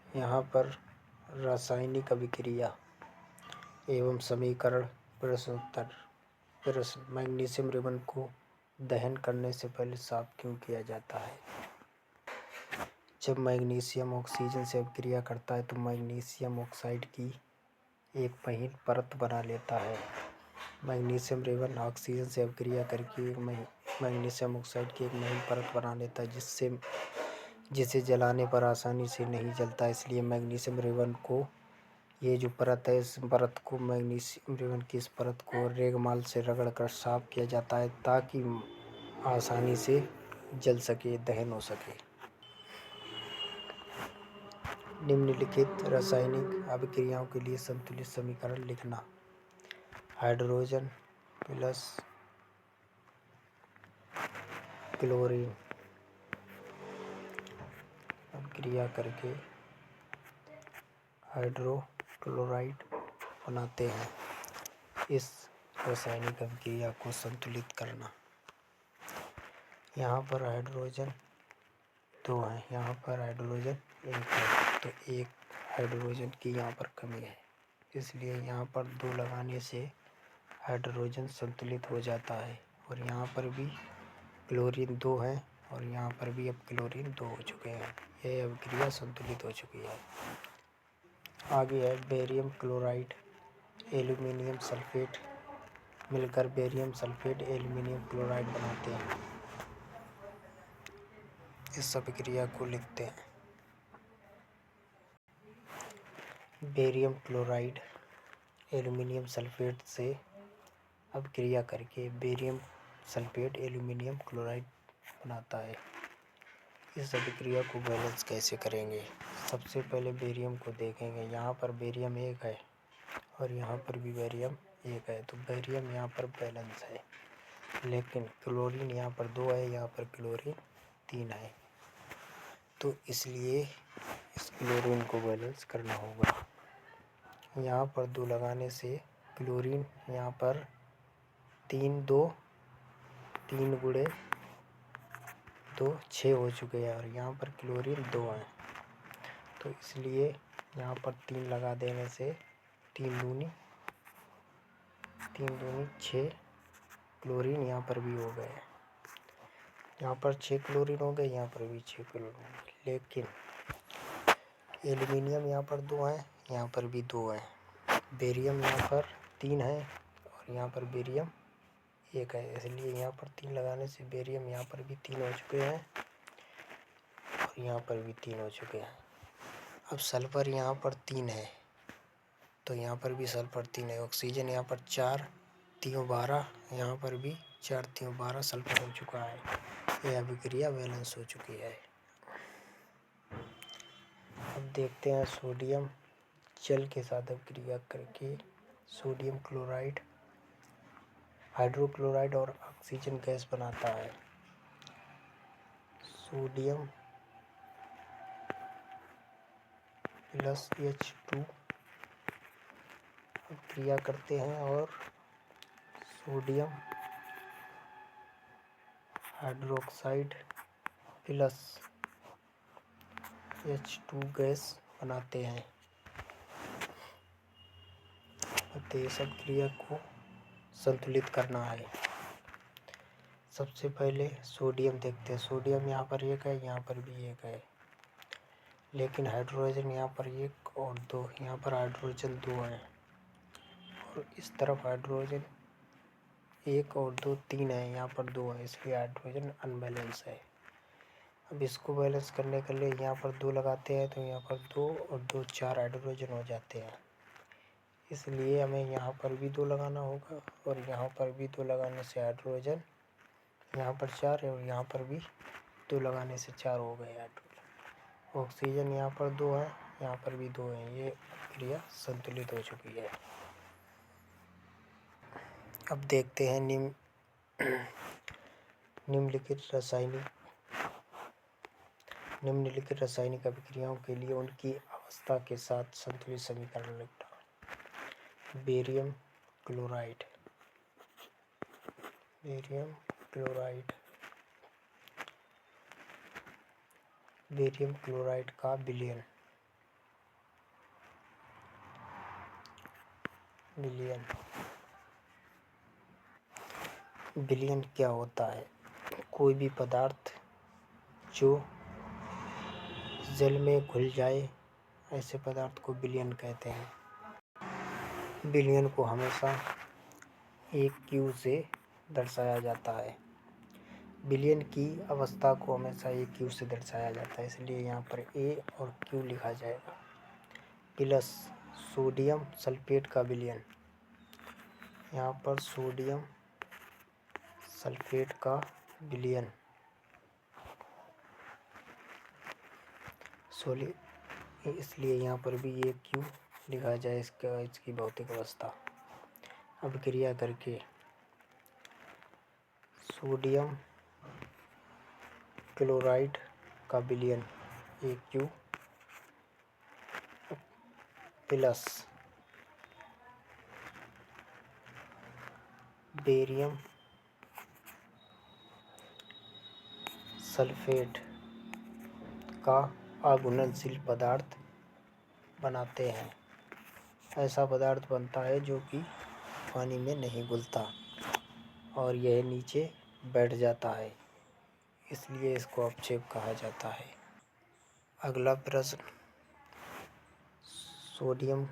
यहाँ पर रासायनिक अभिक्रिया एवं समीकरण प्रश्नोत्तर। प्रश्न: मैग्नीशियम रिबन को दहन करने से पहले साफ क्यों किया जाता है? जब मैग्नीशियम ऑक्सीजन से अभिक्रिया करता है तो मैग्नीशियम ऑक्साइड की एक महीन परत बना लेता है। मैग्नीशियम रिबन ऑक्सीजन से अभिक्रिया करके मैग्नीशियम ऑक्साइड की एक महीन परत बना लेता है जिसे जलाने पर आसानी से नहीं जलता। इसलिए मैग्नीशियम रिबन को ये जो परत है, इस परत को मैग्नीशियम रिबन की इस परत को रेगमाल से रगड़ कर साफ किया जाता है ताकि आसानी से जल सके, दहन हो सके। निम्नलिखित रासायनिक अभिक्रियाओं के लिए संतुलित समीकरण लिखना। हाइड्रोजन प्लस क्लोरीन अभिक्रिया करके हाइड्रोक्लोराइड बनाते हैं। इस रासायनिक अभिक्रिया को संतुलित करना। यहाँ पर हाइड्रोजन 2 है, यहाँ पर हाइड्रोजन 1 है, तो एक हाइड्रोजन की यहाँ पर कमी है, इसलिए यहाँ पर 2 लगाने से हाइड्रोजन संतुलित हो जाता है। और यहाँ पर भी क्लोरीन 2 है और यहाँ पर भी अब क्लोरीन 2 हो चुके हैं। यह अभिक्रिया संतुलित हो चुकी है। आगे है बेरियम क्लोराइड एल्यूमिनियम सल्फेट मिलकर बेरियम सल्फेट एल्यूमिनियम क्लोराइड बनाते हैं। इस अभिक्रिया को लिखते हैं। बेरियम क्लोराइड एल्यूमिनियम सल्फेट से अभिक्रिया करके बेरियम सल्फेट एल्यूमिनियम क्लोराइड बनाता है। इस अभिक्रिया को बैलेंस कैसे करेंगे? सबसे पहले बेरियम को देखेंगे। यहाँ पर बेरियम 1 है और यहाँ पर भी बेरियम 1 है, तो बेरियम यहाँ पर बैलेंस है। लेकिन क्लोरीन यहाँ पर 2 है, यहाँ पर क्लोरीन 3 है, तो इसलिए इस क्लोरीन को बैलेंस करना होगा। यहाँ पर 2 लगाने से क्लोरीन यहाँ पर 3 गुणे 2 6 हो चुके हैं और यहाँ पर क्लोरीन 2 है, तो इसलिए यहाँ पर 3 लगा देने से 3 दूनी 6 क्लोरीन यहाँ पर भी हो गए। यहाँ पर 6 क्लोरीन हो गए, यहाँ पर भी 6 क्लोरीन हो गए। लेकिन एल्यूमिनियम यहाँ पर 2 है, यहाँ पर भी 2 है। बेरियम यहाँ पर 3 है और यहाँ पर बेरियम 1 है, इसलिए यहाँ पर 3 लगाने से बेरियम यहाँ पर भी 3 हो चुके हैं और यहाँ पर भी 3 हो चुके हैं। अब सल्फर यहाँ पर 3 है, तो यहाँ पर भी सल्फर 3 है। ऑक्सीजन यहाँ पर 4 3 12, यहाँ पर भी 4 3 12 सल्फर हो चुका है। यह अभिक्रिया बैलेंस हो चुकी है। अब देखते हैं सोडियम जल के साथ अभिक्रिया करके सोडियम क्लोराइड हाइड्रोक्लोराइड और ऑक्सीजन गैस बनाता है। सोडियम प्लस H2 अभिक्रिया करते हैं और sodium hydroxide plus H2 gas बनाते हैं। अतः इस अभिक्रिया को संतुलित करना है। सबसे पहले सोडियम देखते हैं। सोडियम यहाँ पर 1 है, यहाँ पर भी 1 है, लेकिन हाइड्रोजन यहाँ पर 1 और 2, यहाँ पर हाइड्रोजन 2 है और इस तरफ हाइड्रोजन 1 और 2 3 है, यहाँ पर 2 है, इसलिए हाइड्रोजन अनबैलेंस है। अब इसको बैलेंस करने के लिए यहाँ पर 2 लगाते हैं, तो यहाँ पर 2 और 2 4 हाइड्रोजन हो जाते हैं, इसलिए हमें यहाँ पर भी 2 लगाना होगा और यहाँ पर भी 2 लगाने से हाइड्रोजन यहाँ पर 4 है और यहाँ पर भी 2 लगाने से 4 हो गए हाइड्रोजन। ऑक्सीजन यहाँ पर 2 है, यहाँ पर भी 2 है। ये क्रिया संतुलित हो चुकी है। अब देखते हैं निम्नलिखित रासायनिक अभिक्रियाओं के लिए उनकी अवस्था के साथ संतुलित समीकरण लिखना। बेरियम क्लोराइड बेरियम क्लोराइड का विलयन विलयन। विलयन क्या होता है? कोई भी पदार्थ जो जल में घुल जाए, ऐसे पदार्थ को विलयन कहते हैं। विलयन को हमेशा एक क्यू से दर्शाया जाता है। विलयन की अवस्था को हमेशा एक क्यू से दर्शाया जाता है, इसलिए यहाँ पर ए और क्यू लिखा जाएगा। प्लस सोडियम सल्फेट का विलयन, यहाँ पर सोडियम सल्फेट का विलयन इसलिए यहाँ पर भी ये क्यू लिखा जाए इसकी भौतिक अवस्था। अब क्रिया करके सोडियम क्लोराइड का विलयन AQ प्लस बेरियम सल्फेट का अघुलनशील पदार्थ बनाते हैं। ऐसा पदार्थ बनता है जो कि पानी में नहीं घुलता और यह नीचे बैठ जाता है, इसलिए इसको अपक्षेप कहा जाता है। अगला प्रश्न, सोडियम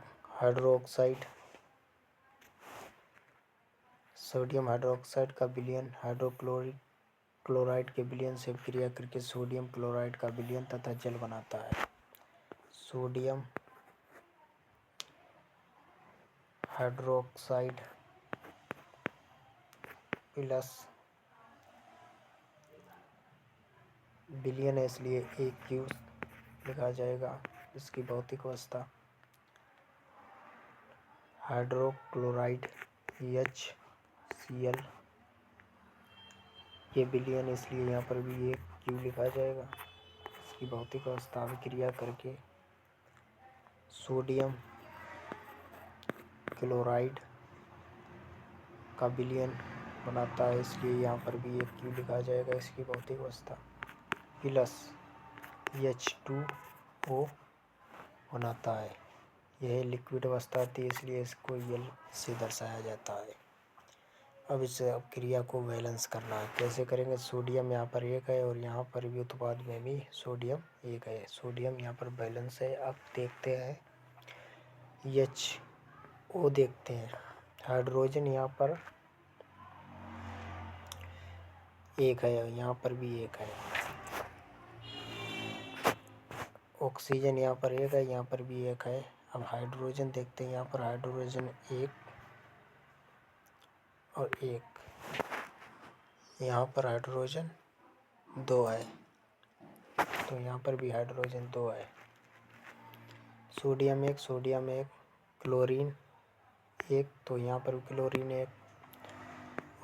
हाइड्रोक्साइड का विलयन हाइड्रोक्लोराइड के विलयन से क्रिया करके सोडियम क्लोराइड का विलयन तथा जल बनाता है। सोडियम हाइड्रोक्साइड प्लस विलयन है, इसलिए AQ लिखा जाएगा। इसकी भौतिक अवस्था हाइड्रोक्लोराइड HCl ये विलयन, इसलिए यहाँ पर भी एक क्यू लिखा जाएगा। इसकी भौतिक अवस्था अभिक्रिया करके सोडियम क्लोराइड का विलयन बनाता है, इसलिए यहाँ पर भी एक क्यू लिखा जाएगा। इसकी भौतिक अवस्था प्लस H2O बनाता है। यह लिक्विड अवस्था थी, इसलिए इसको L से दर्शाया जाता है। अब इस क्रिया को बैलेंस करना है। कैसे करेंगे? सोडियम यहाँ पर एक है और यहाँ पर भी उत्पाद में भी सोडियम एक है। सोडियम यहाँ पर बैलेंस है। अब देखते हैं HO देखते हैं। हाइड्रोजन यहाँ पर एक है, यहाँ पर भी एक है। ऑक्सीजन यहाँ पर एक है, यहाँ पर भी एक है। अब हाइड्रोजन देखते हैं। यहाँ पर हाइड्रोजन एक और एक, यहाँ पर हाइड्रोजन दो है, तो यहाँ पर भी हाइड्रोजन दो है। सोडियम एक, क्लोरीन एक, तो यहाँ पर क्लोरीन एक।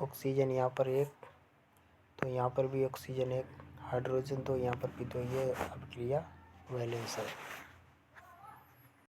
ऑक्सीजन यहाँ पर एक, तो यहाँ पर भी ऑक्सीजन एक। हाइड्रोजन दो, यहाँ पर भी दो। ये अभिक्रिया बैलेंस है।